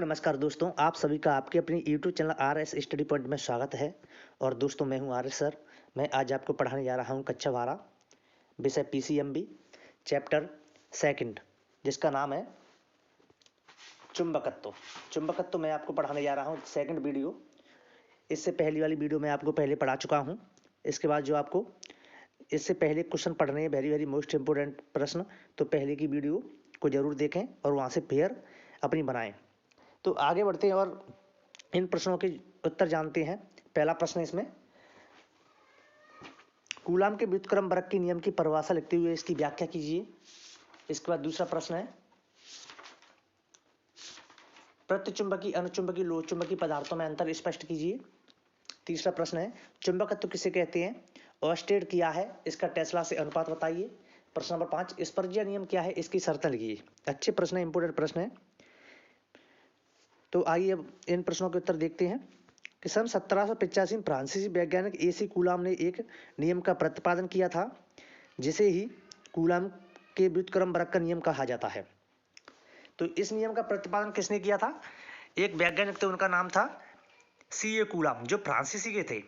नमस्कार दोस्तों, आप सभी का आपके अपनी YouTube channel R S study point में स्वागत है। और दोस्तों, मैं हूं आर एस सर। मैं आज आपको पढ़ाने जा रहा हूं कक्षा 12, विषय पीसीएमबी, चैप्टर सेकंड, जिसका नाम है चुंबकत्व। चुंबकत्व मैं आपको पढ़ाने जा रहा हूं सेकंड वीडियो। इससे पहली वाली वीडियो मैं आपको पहले पढ़ा चुका हूँ। इसके बाद जो आपको इससे पहले क्वेश्चन पढ़ने हैं, वेरी वेरी मोस्ट इंपोर्टेंट प्रश्न, तो पहले की वीडियो को जरूर देखें और वहाँ से पेयर अपनी बनाएं। तो आगे बढ़ते हैं और इन प्रश्नों के उत्तर जानते हैं। पहला प्रश्न इसमें, कूलाम के व्युत्क्रम वक्र के नियम की परिभाषा लिखते हुए इसकी व्याख्या कीजिए। इसके बाद दूसरा प्रश्न है, प्रतिचुंबकीय अनुचुंबकीय लोह चुंबकीय पदार्थों में अंतर स्पष्ट कीजिए। तीसरा प्रश्न है, चुंबकत्व किसे कहते हैं, ऑस्टेड क्या है, इसका टेस्ला से अनुपात बताइए। प्रश्न नंबर 5, स्पर्जिया नियम क्या है, इसकी शर्तें लिखिए। अच्छे प्रश्न है, इंपोर्टेंट प्रश्न है। तो आइए अब इन प्रश्नों के उत्तर देखते हैं कि सन 1785 में फ्रांसीसी वैज्ञानिक एसी कूलाम ने एक नियम का प्रतिपादन किया था, जिसे ही कूलाम के व्युत्क्रम वक्र का नियम कहा जाता है। तो इस नियम का प्रतिपादन किसने किया था? एक वैज्ञानिक थे, उनका नाम था सीए कूलाम, जो फ्रांसीसी के थे।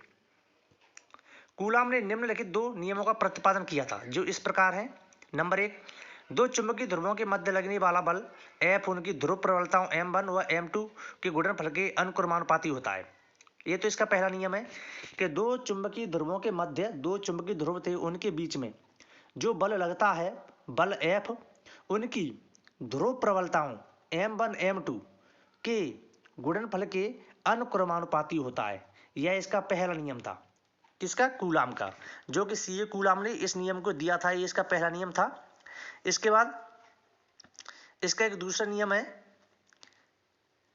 कूलाम ने निम्नलिखित दो नियमों का प्रतिपादन किया था, जो इस प्रकार है। नंबर 1, दो चुंबकीय ध्रुवों के मध्य लगने वाला बल F उनकी ध्रुव प्रबलताओं M1 व M2 के गुणनफल के अनुक्रमानुपाती होता है। ये तो इसका पहला नियम है कि दो चुंबकीय ध्रुवों के मध्य, दो चुंबकीय ध्रुव थे, उनके बीच में जो बल लगता है, बल F, उनकी ध्रुव प्रबलताओं M1 M2 के गुणनफल के अनुक्रमानुपाती होता है। यह इसका पहला नियम था। किसका? कूलाम का, जो कि सीए कूलाम ने इस नियम को दिया था। ये इसका पहला नियम था। इसके बाद इसका एक दूसरा नियम है,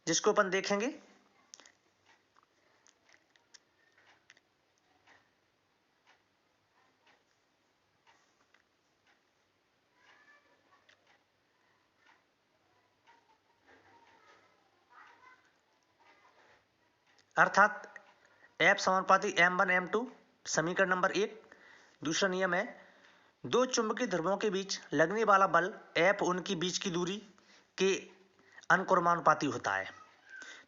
जिसको अपन देखेंगे। अर्थात F समानुपाती M1 M2, समीकरण नंबर 1। दूसरा नियम है, दो चुंबकीय ध्रुवों के बीच लगने वाला बल F उनकी बीच की दूरी के अनुक्रमानुपाती होता है।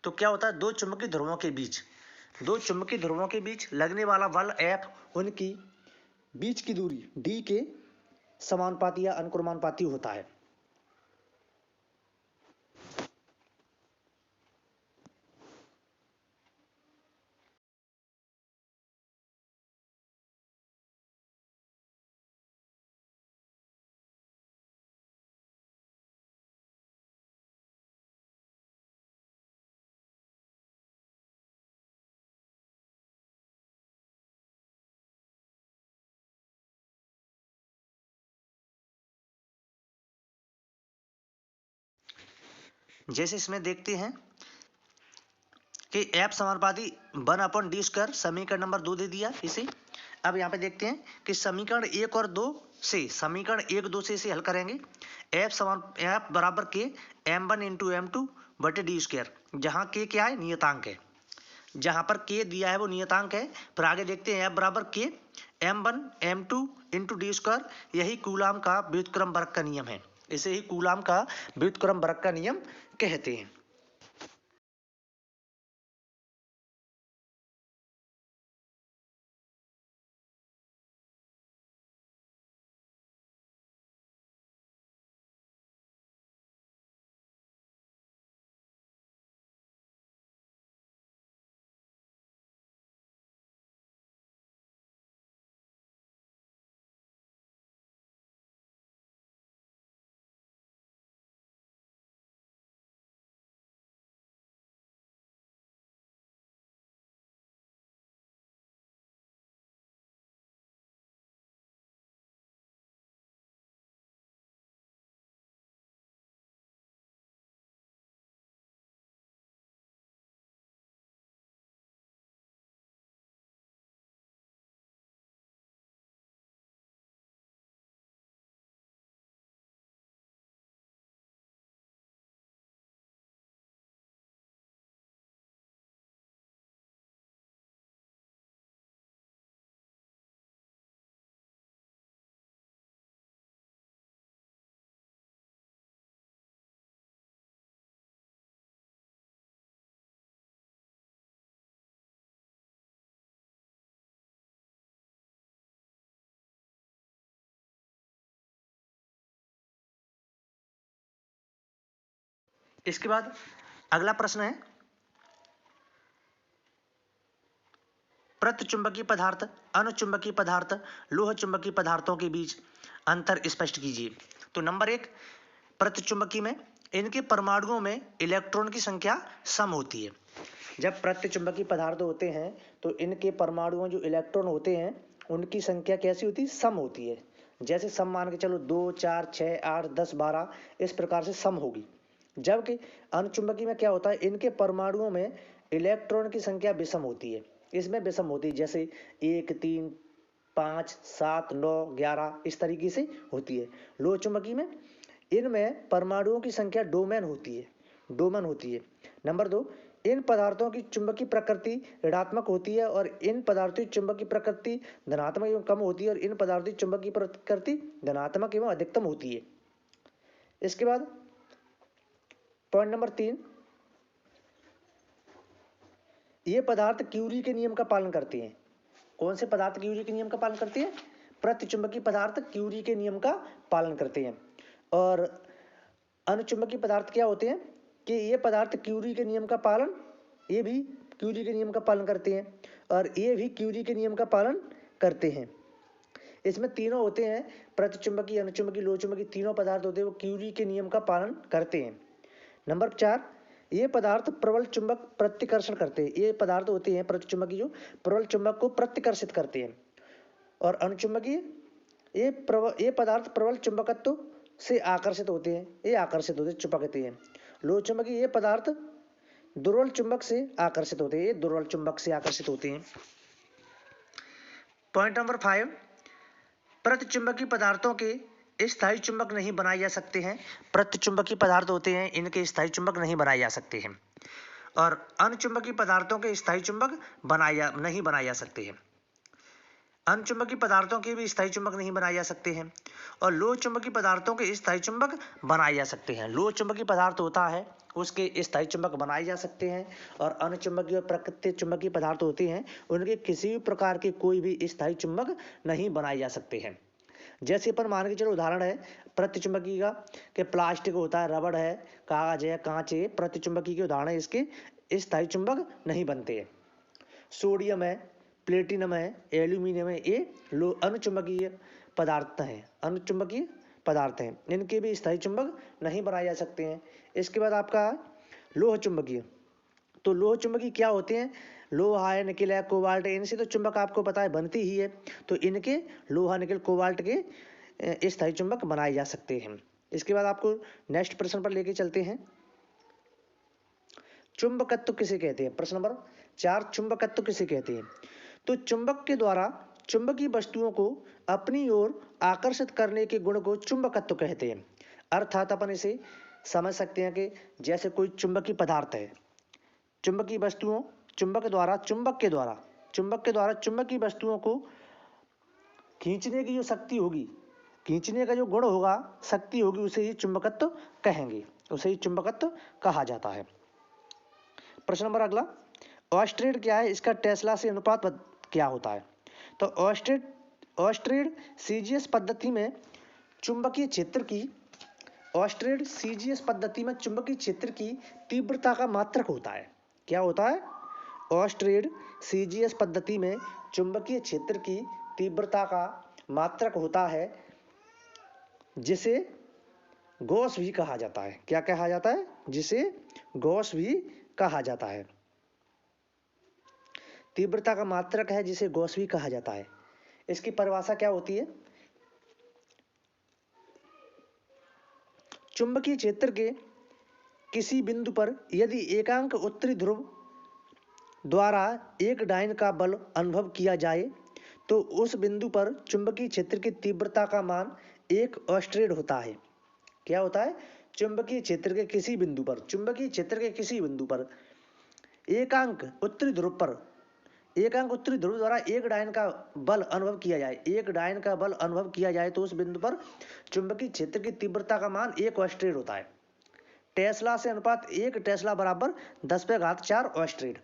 तो क्या होता है? दो चुंबकीय ध्रुवों के बीच लगने वाला बल F उनकी बीच की दूरी D के समानुपाती या अनुक्रमानुपाती होता है। जैसे इसमें देखते हैं कि F समानुपाती 1/d², समीकरण नंबर 2 दे दिया इसे। अब यहाँ पे देखते हैं कि समीकरण 1 और 2 से, समीकरण 1 2 से इसे हल करेंगे। F बराबर के M1 इंटू M2 बटे d², जहाँ के क्या है? नियतांक है। जहाँ पर के दिया है वो नियतांक है। फिर आगे देखते हैं F बराबर के M1 M2 इंटू d², यही कूलाम का व्युत्क्रम वक्र का नियम है। इसे ही कूलाम का व्युत्क्रम वक्र का नियम कहते हैं। इसके बाद अगला प्रश्न है, प्रतिचुंबकीय पदार्थ, अनुचुंबकीय पदार्थ, लोह चुंबकीय पदार्थों के बीच अंतर स्पष्ट कीजिए। तो नंबर 1, प्रतिचुंबकीय में इनके परमाणुओं में इलेक्ट्रॉन की संख्या सम होती है। जब प्रतिचुंबकीय पदार्थ होते हैं तो इनके परमाणुओं जो इलेक्ट्रॉन होते हैं उनकी संख्या कैसी होती है? सम होती है। जैसे सम मान के चलो 2, 4, 6, 8, 10, 12 इस प्रकार से सम होगी। जबकि अनुचुंबकीय में क्या होता है? इनके परमाणुओं में इलेक्ट्रॉन की संख्या विषम होती है। इसमें विषम होती है, जैसे 1, 3, 5, 7, 9, 11 इस तरीके से होती है। लोह चुंबकीय में इनमें परमाणुओं की संख्या डोमेन होती है। नंबर 2, इन पदार्थों की चुंबकीय प्रकृति ऋणात्मक होती है और इन पदार्थों की चुंबकीय प्रकृति धनात्मक एवं कम होती है और इन पदार्थों की चुंबकीय प्रकृति धनात्मक एवं अधिकतम होती है। इसके बाद पॉइंट नंबर 3, ये पदार्थ क्यूरी के नियम का पालन करते हैं। कौन से पदार्थ क्यूरी के नियम का पालन करते हैं? प्रतिचुंबकीय पदार्थ क्यूरी के नियम का पालन करते हैं। और अनुचुंबकीय पदार्थ क्या होते हैं कि ये पदार्थ क्यूरी के नियम का पालन, ये भी क्यूरी के नियम का पालन करते हैं और ये भी क्यूरी के नियम का पालन करते हैं। इसमें तीनों होते हैं, प्रतिचुंबकीय, अनुचुंबकीय, लोह चुंबकीय, तीनों पदार्थ होते हैं वो क्यूरी के नियम का पालन करते हैं। नंबर 4, ये पदार्थ प्रबल चुंबक प्रतिकर्षण करते हैं। ये पदार्थ होते हैं प्रतिचुंबकीय जो प्रबल चुंबक को प्रतिकर्षित करते हैं। और अनुचुंबकीय ये पदार्थ प्रबल चुंबकत्व से आकर्षित होते हैं, चिपकते हैं। लोह चुंबकीय ये पदार्थ दुर्बल चुंबक से आकर्षित होते हैं, ये दुर्बल चुंबक से आकर्षित होते हैं। पॉइंट नंबर 5, प्रतिचुंबकीय पदार्थों के स्थायी चुंबक नहीं बनाए जा सकते हैं। प्रतिचुंबकीय पदार्थ होते हैं इनके स्थायी चुंबक नहीं बनाए जा सकते हैं और अनुचुंबकीय पदार्थों के स्थायी चुंबक नहीं बनाए जा सकते हैं। अनुचुंबकीय पदार्थों के भी स्थायी चुंबक नहीं बनाए जा सकते हैं और लोह चुंबकीय पदार्थों के स्थायी चुंबक बनाए जा सकते हैं। लोह चुंबकीय पदार्थ होता है उसके स्थायी चुंबक बनाए जा सकते हैं और अनुचुंबकीय और प्राकृतिक चुंबकीय पदार्थ होते हैं उनके किसी भी प्रकार के कोई भी स्थायी चुंबक नहीं बनाए जा सकते हैं। जैसे पर मान के चलो उदाहरण है प्रतिचुंबकीय का कि प्लास्टिक होता है, रबड़ है, कागज है, कांच है, प्रतिचुंबकीय के उदाहरण है, इसके स्थायी चुंबक नहीं बनते हैं। सोडियम है, प्लेटिनम है, एल्यूमिनियम है, ये अनुचुंबकीय पदार्थ हैं, इनके भी स्थायी चुंबक नहीं बनाए जा सकते हैं। इसके बाद आपका लोह चुंबकीय, तो लोह चुंबकीय क्या होते हैं? लोहा है, निकेल है, कोबाल्ट है, इनसे तो चुंबक आपको पता है बनती ही है, तो इनके लोहा, निकेल, कोबाल्ट के स्थायी चुंबक बनाए जा सकते हैं। इसके बाद आपको नेक्स्ट प्रश्न पर लेके चलते हैं, चुंबकत्व किसे कहते हैं? प्रश्न नंबर 4, चुंबकत्व किसे कहते हैं? तो चुंबक के द्वारा चुंबकीय वस्तुओं को अपनी ओर आकर्षित करने के गुण को चुंबकत्व कहते हैं। अर्थात अपन इसे समझ सकते हैं कि जैसे कोई चुंबकीय पदार्थ है, चुंबकीय वस्तुओं चुंबक के द्वारा चुंबकीय वस्तुओं को खींचने की जो शक्ति होगी, खींचने का जो गुण होगा, शक्ति होगी, उसे ही चुंबकत्व कहेंगे, उसे ही चुंबकत्व कहा जाता है। प्रश्न नंबर अगला, ऑस्टेड क्या है? इसका टेस्ला से अनुपात क्या होता है? तो ऑस्टेड सीजीएस पद्धति में चुंबकीय क्षेत्र की तीव्रता का मात्रक होता है। क्या होता है? ऑस्टेड सीजीएस पद्धति में चुंबकीय क्षेत्र की तीव्रता का मात्रक होता है, जिसे गॉस भी कहा जाता है। क्या कहा जाता है? जिसे गॉस भी कहा जाता है। तीव्रता का मात्रक है जिसे गॉस भी कहा जाता है। इसकी परिभाषा क्या होती है? चुंबकीय क्षेत्र के किसी बिंदु पर यदि एकांक उत्तरी ध्रुव द्वारा एक डायन का बल अनुभव किया जाए तो उस बिंदु पर चुंबकीय क्षेत्र की तीव्रता का मान 1 ऑस्टेड होता है। क्या होता है? चुंबकीय क्षेत्र के किसी बिंदु पर एकांक उत्तरी ध्रुव द्वारा एक डायन का बल अनुभव किया जाए तो उस बिंदु पर चुंबकीय क्षेत्र की तीव्रता का मान 1 ऑस्टेड होता है। टेस्ला से अनुपात 1 टेस्ला बराबर 10⁴ ऑस्टेड।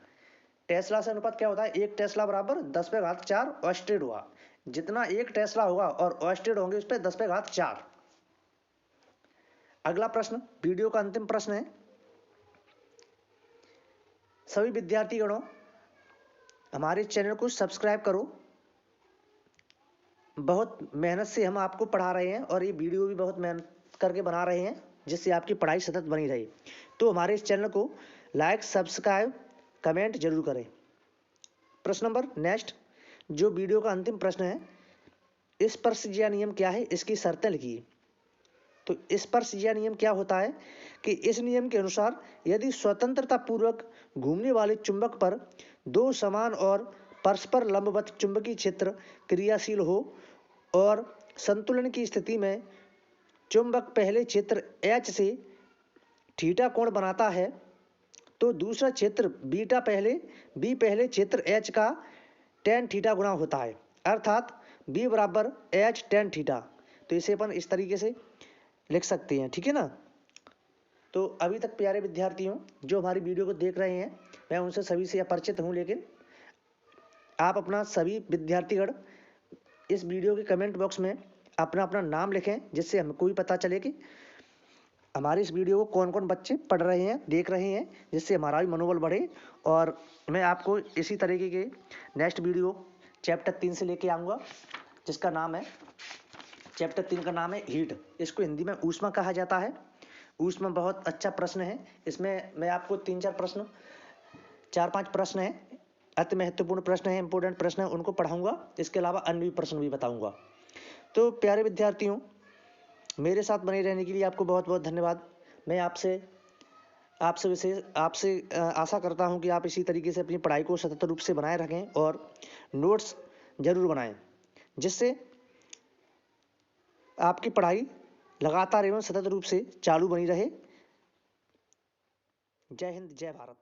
टेस्ला से अनुपात क्या होता है? 1 टेस्ला बराबर 10⁴ ऑस्टेड हुआ। जितना 1 टेस्ला होगा और ऑस्टेड होंगे उस पर 10⁴। अगला प्रश्न, वीडियो का अंतिम प्रश्न है, सभी विद्यार्थीगणों हमारे चैनल को सब्सक्राइब करो। बहुत मेहनत से हम आपको पढ़ा रहे हैं और ये वीडियो भी बहुत मेहनत करके बना रहे हैं जिससे आपकी पढ़ाई सतत बनी रहे। तो हमारे इस चैनल को लाइक, सब्सक्राइब, कमेंट जरूर करें। प्रश्न नंबर नेक्स्ट, जो वीडियो का अंतिम प्रश्न है, स्पर्शज्या नियम क्या है, इसकी शर्तें लिखिए। तो स्पर्शज्या नियम क्या होता है कि इस नियम के अनुसार यदि स्वतंत्रता पूर्वक घूमने वाले चुंबक पर दो समान और परस्पर लंबवत चुंबकीय क्षेत्र क्रियाशील हो और संतुलन की स्थिति में चुंबक पहले क्षेत्र H से थीटा कोण बनाता है तो दूसरा क्षेत्र B पहले क्षेत्र H का tan थीटा गुणा होता है, अर्थात B बराबर H tan थीटा। तो इसे अपन इस तरीके से लिख सकते हैं, ठीक है ना। तो अभी तक प्यारे विद्यार्थियों जो हमारी वीडियो को देख रहे हैं, मैं उनसे सभी से अपरिचित हूं, लेकिन आप अपना सभी विद्यार्थीगण इस वीडियो के कमेंट बॉक्स में अपना अपना नाम लिखें, जिससे हमको भी पता चले कि हमारी इस वीडियो को कौन कौन बच्चे पढ़ रहे हैं, देख रहे हैं, जिससे हमारा भी मनोबल बढ़े। और मैं आपको इसी तरीके के नेक्स्ट वीडियो चैप्टर 3 से लेके आऊँगा, जिसका नाम है, चैप्टर 3 का नाम है हीट। इसको हिंदी में ऊष्मा कहा जाता है। ऊष्मा बहुत अच्छा प्रश्न है। इसमें मैं आपको 4-5 प्रश्न हैं, अति महत्वपूर्ण प्रश्न है, इंपोर्टेंट प्रश्न है, उनको पढ़ाऊंगा। इसके अलावा अन्य भी प्रश्न भी बताऊंगा। तो प्यारे विद्यार्थियों, मेरे साथ बने रहने के लिए आपको बहुत बहुत धन्यवाद। मैं आपसे आशा करता हूं कि आप इसी तरीके से अपनी पढ़ाई को सतत रूप से बनाए रखें और नोट्स जरूर बनाएं, जिससे आपकी पढ़ाई लगातार एवं सतत रूप से चालू बनी रहे। जय हिंद, जय भारत।